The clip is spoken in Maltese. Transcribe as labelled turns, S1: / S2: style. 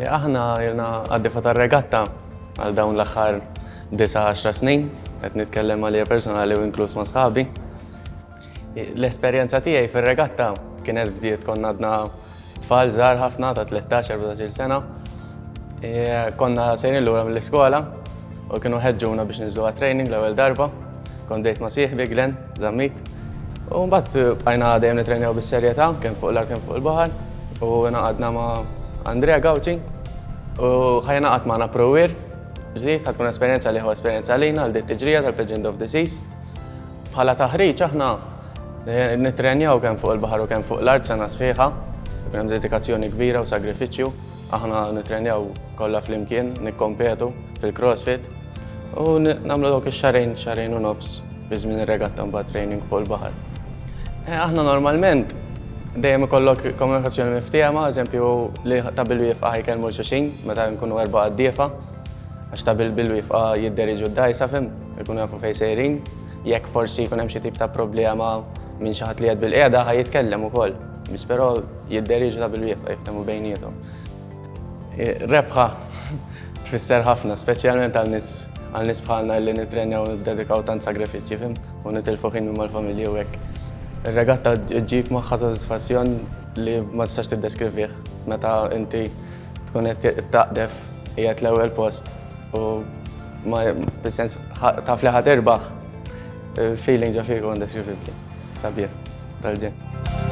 S1: Aħna jirna għaddifa tar-regatta għal dawn l-aħħar 9-10 snin, qed nitkellem għalija personali u inkluż ma' sħabi. L-esperjenza tiegħi fir-regatta kienet bdiet konna għadna tfal żgħar ħafna ta' 13-14 sena. Konna sejrin lura mill-iskola u kienu ħeġġuna biex niżlu għat-training l-ewwel darba. Kont dejt ma' sieħbi Glenn, żammit. U mbagħad bqajna dejjem nitrejnew bis-serjetà kemm fuq l-art kemm fuq il-baħar. U naqadna ma' Andrea Gauci u ħajna qatt magħna Prowir. Ġdid ħad tkun esperjenza li hu esperjenza għalina għal dit tiġrija tal-Pageant of the Seas. Bħala taħriġ aħna nitrenjaw kemm fuq il-baħar u kemm fuq l-art sena sħiħa. Kien hemm dedikazzjoni kbira u sagrifiċċju. Aħna nitrenjaw kollha flimkien, nikkompetu fil-CrossFit u nagħmlu dawk ix-xarejn u nofs fi żmien ir-regatta mbagħad training fuq il-baħar. Aħna normalment dejjem ikollok komunikazzjoni miftiema, eżempju li ta' bil-wieqfa ħajkellmu l-xulxin meta nkunu erba' għaddiefa, għax ta' bil-wieqfa jidderiġu d-dajsa fim, ikunu jafu fejn sejrin. Jekk forsi jkun hemm xi tip ta' problema minn xi ħadd li qed bil-qiegħda ħajitkellem ukoll, biss però jidderiġu ta' bil-wieqfa jiftehmu bejniethom. Rebħa tfisser ħafna, speċjalment għal nies bħalna li nitrenjaw u niddedikaw tant sagrifiċċji fim u nitilfu ħin mal-familji u hekk. Ir-regatta ġġib magħha sodisfazzjon li ma tistax tiddeskrivih meta inti tkun qed taqdef qiegħed l-ewwel post u ma bis-sens taf li ħatirbaħ il-feeling ġa fik undeskrivibbli. Sabiħ tal-ġen.